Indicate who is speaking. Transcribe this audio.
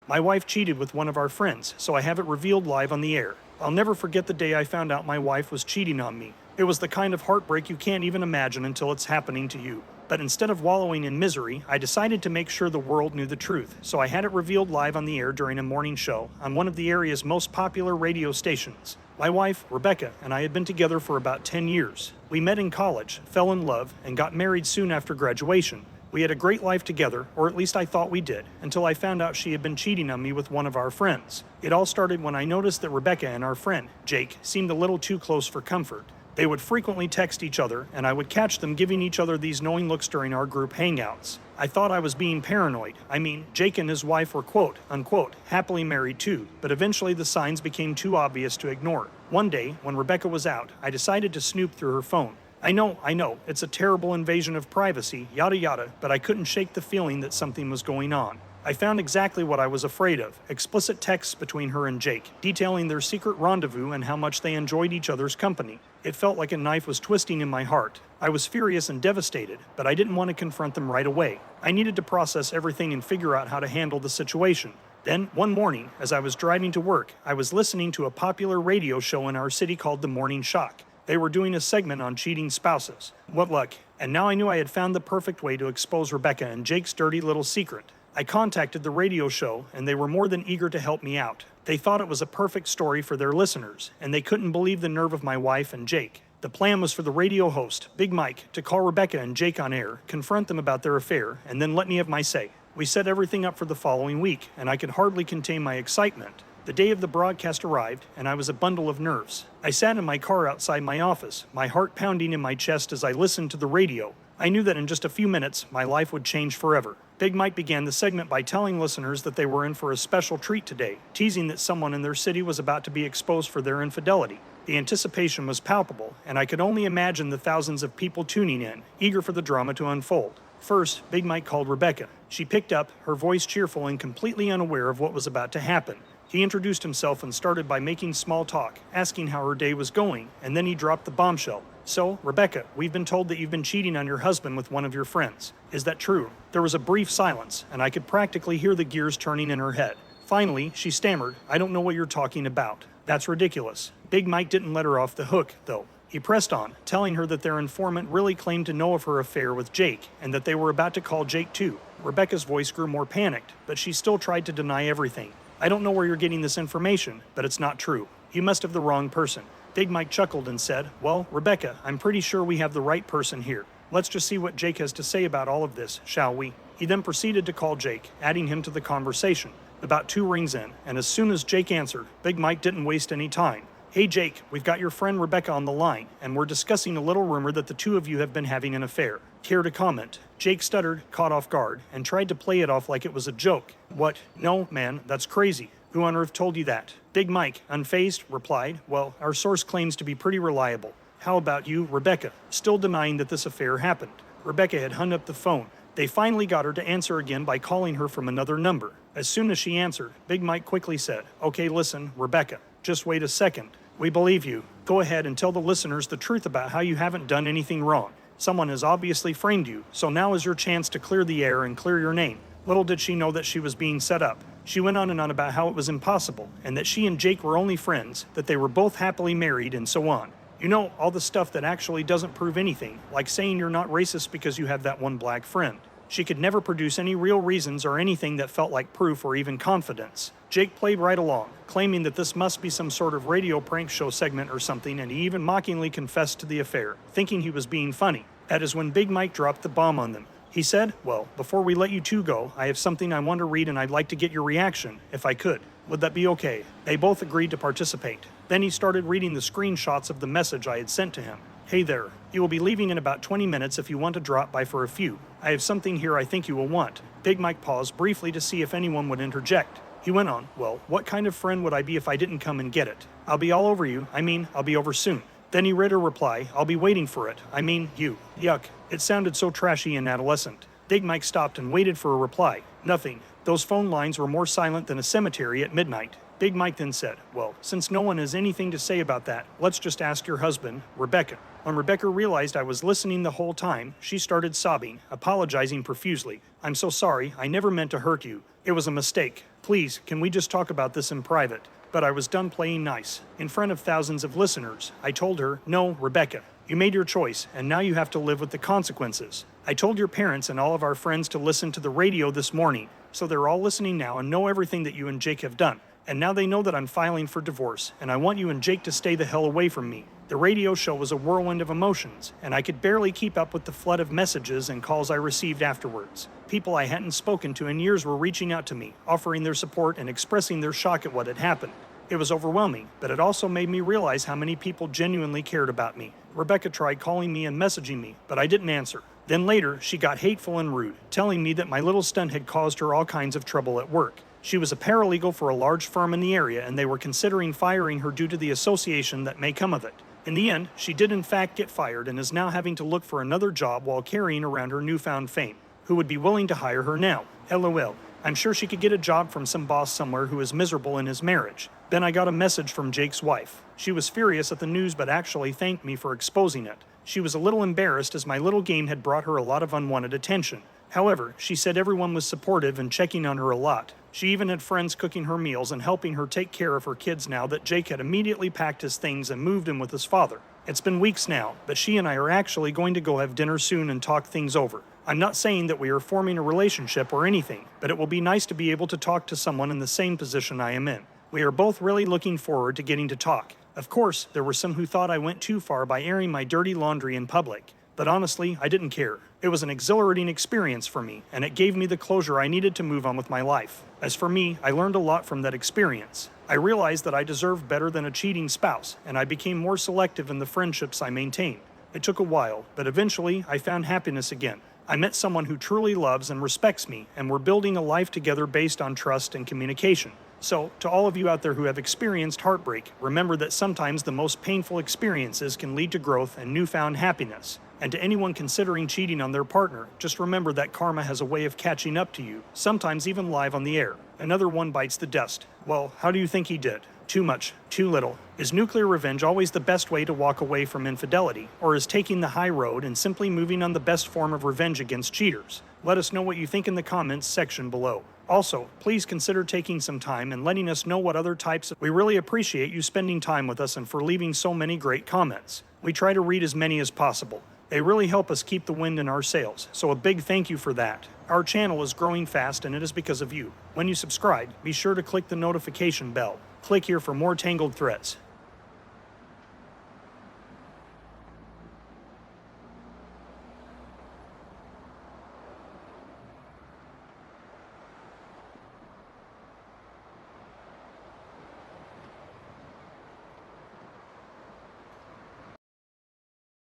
Speaker 1: My wife cheated with one of our friends, so I have it revealed live on the air. I'll never forget the day I found out my wife was cheating on me. It was the kind of heartbreak you can't even imagine until it's happening to you. But instead of wallowing in misery, I decided to make sure the world knew the truth, so I had it revealed live on the air during a morning show on one of the area's most popular radio stations. My wife, Rebecca, and I had been together for about 10 years. We met in college, fell in love, and got married soon after graduation. We had a great life together, or at least I thought we did, until I found out she had been cheating on me with one of our friends. It all started when I noticed that Rebecca and our friend, Jake, seemed a little too close for comfort. They would frequently text each other, and I would catch them giving each other these knowing looks during our group hangouts. I thought I was being paranoid. I mean, Jake and his wife were quote, unquote, happily married too, but eventually the signs became too obvious to ignore. One day, when Rebecca was out, I decided to snoop through her phone. I know, it's a terrible invasion of privacy, yada yada, but I couldn't shake the feeling that something was going on. I found exactly what I was afraid of, explicit texts between her and Jake, detailing their secret rendezvous and how much they enjoyed each other's company. It felt like a knife was twisting in my heart. I was furious and devastated, but I didn't want to confront them right away. I needed to process everything and figure out how to handle the situation. Then, one morning, as I was driving to work, I was listening to a popular radio show in our city called The Morning Shock. They were doing a segment on cheating spouses. What luck. And now I knew I had found the perfect way to expose Rebecca and Jake's dirty little secret. I contacted the radio show, and they were more than eager to help me out. They thought it was a perfect story for their listeners, and they couldn't believe the nerve of my wife and Jake. The plan was for the radio host, Big Mike, to call Rebecca and Jake on air, confront them about their affair, and then let me have my say. We set everything up for the following week, and I could hardly contain my excitement. The day of the broadcast arrived, and I was a bundle of nerves. I sat in my car outside my office, my heart pounding in my chest as I listened to the radio. I knew that in just a few minutes, my life would change forever. Big Mike began the segment by telling listeners that they were in for a special treat today, teasing that someone in their city was about to be exposed for their infidelity. The anticipation was palpable, and I could only imagine the thousands of people tuning in, eager for the drama to unfold. First, Big Mike called Rebecca. She picked up, her voice cheerful and completely unaware of what was about to happen. He introduced himself and started by making small talk, asking how her day was going, and then he dropped the bombshell. So, Rebecca, we've been told that you've been cheating on your husband with one of your friends. Is that true? There was a brief silence, and I could practically hear the gears turning in her head. Finally, she stammered, I don't know what you're talking about. That's ridiculous. Big Mike didn't let her off the hook, though. He pressed on, telling her that their informant really claimed to know of her affair with Jake, and that they were about to call Jake too. Rebecca's voice grew more panicked, but she still tried to deny everything. I don't know where you're getting this information, but it's not true. You must have the wrong person. Big Mike chuckled and said, well, Rebecca, I'm pretty sure we have the right person here. Let's just see what Jake has to say about all of this, shall we? He then proceeded to call Jake, adding him to the conversation. About 2 rings in, and as soon as Jake answered, Big Mike didn't waste any time. Hey Jake, we've got your friend Rebecca on the line, and we're discussing a little rumor that the two of you have been having an affair. Care to comment? Jake stuttered, caught off guard, and tried to play it off like it was a joke. What? No, man, that's crazy. Who on earth told you that? Big Mike, unfazed, replied, well, our source claims to be pretty reliable. How about you, Rebecca? Still denying that this affair happened. Rebecca had hung up the phone. They finally got her to answer again by calling her from another number. As soon as she answered, Big Mike quickly said, okay, listen, Rebecca, just wait a second. We believe you. Go ahead and tell the listeners the truth about how you haven't done anything wrong. Someone has obviously framed you, so now is your chance to clear the air and clear your name. Little did she know that she was being set up. She went on and on about how it was impossible, and that she and Jake were only friends, that they were both happily married, and so on. You know, all the stuff that actually doesn't prove anything, like saying you're not racist because you have that one black friend. She could never produce any real reasons or anything that felt like proof or even confidence. Jake played right along, claiming that this must be some sort of radio prank show segment or something, and he even mockingly confessed to the affair, thinking he was being funny. That is when Big Mike dropped the bomb on them. He said, well, before we let you two go, I have something I want to read and I'd like to get your reaction, if I could. Would that be okay? They both agreed to participate. Then he started reading the screenshots of the message I had sent to him. Hey there, you will be leaving in about 20 minutes if you want to drop by for a few. I have something here I think you will want. Big Mike paused briefly to see if anyone would interject. He went on, well, what kind of friend would I be if I didn't come and get it? I'll be all over you. I'll be over soon. Then he read her reply, I'll be waiting for it. You. Yuck. It sounded so trashy and adolescent. Big Mike stopped and waited for a reply. Nothing. Those phone lines were more silent than a cemetery at midnight. Big Mike then said, well, since no one has anything to say about that, let's just ask your husband, Rebecca. When Rebecca realized I was listening the whole time, she started sobbing, apologizing profusely. I'm so sorry, I never meant to hurt you. It was a mistake. Please, can we just talk about this in private? But I was done playing nice. In front of thousands of listeners, I told her, no, Rebecca, you made your choice, and now you have to live with the consequences. I told your parents and all of our friends to listen to the radio this morning, so they're all listening now and know everything that you and Jake have done. And now they know that I'm filing for divorce, and I want you and Jake to stay the hell away from me. The radio show was a whirlwind of emotions, and I could barely keep up with the flood of messages and calls I received afterwards. People I hadn't spoken to in years were reaching out to me, offering their support and expressing their shock at what had happened. It was overwhelming, but it also made me realize how many people genuinely cared about me. Rebecca tried calling me and messaging me, but I didn't answer. Then later, she got hateful and rude, telling me that my little stunt had caused her all kinds of trouble at work. She was a paralegal for a large firm in the area, and they were considering firing her due to the association that may come of it. In the end, she did in fact get fired and is now having to look for another job while carrying around her newfound fame. Who would be willing to hire her now? LOL. I'm sure she could get a job from some boss somewhere who is miserable in his marriage. Then I got a message from Jake's wife. She was furious at the news but actually thanked me for exposing it. She was a little embarrassed as my little game had brought her a lot of unwanted attention. However, she said everyone was supportive and checking on her a lot. She even had friends cooking her meals and helping her take care of her kids now that Jake had immediately packed his things and moved in with his father. It's been weeks now, but she and I are actually going to go have dinner soon and talk things over. I'm not saying that we are forming a relationship or anything, but it will be nice to be able to talk to someone in the same position I am in. We are both really looking forward to getting to talk. Of course, there were some who thought I went too far by airing my dirty laundry in public, but honestly, I didn't care. It was an exhilarating experience for me, and it gave me the closure I needed to move on with my life. As for me, I learned a lot from that experience. I realized that I deserved better than a cheating spouse, and I became more selective in the friendships I maintained. It took a while, but eventually I found happiness again. I met someone who truly loves and respects me, and we're building a life together based on trust and communication. So, to all of you out there who have experienced heartbreak, remember that sometimes the most painful experiences can lead to growth and newfound happiness. And to anyone considering cheating on their partner, just remember that karma has a way of catching up to you, sometimes even live on the air. Another one bites the dust. Well, how do you think he did? Too much, too little. Is nuclear revenge always the best way to walk away from infidelity? Or is taking the high road and simply moving on the best form of revenge against cheaters? Let us know what you think in the comments section below. Also, please consider taking some time and letting us know what other types of... We really appreciate you spending time with us and for leaving so many great comments. We try to read as many as possible. They really help us keep the wind in our sails, so a big thank you for that. Our channel is growing fast and it is because of you. When you subscribe, be sure to click the notification bell. Click here for more Tangled threads.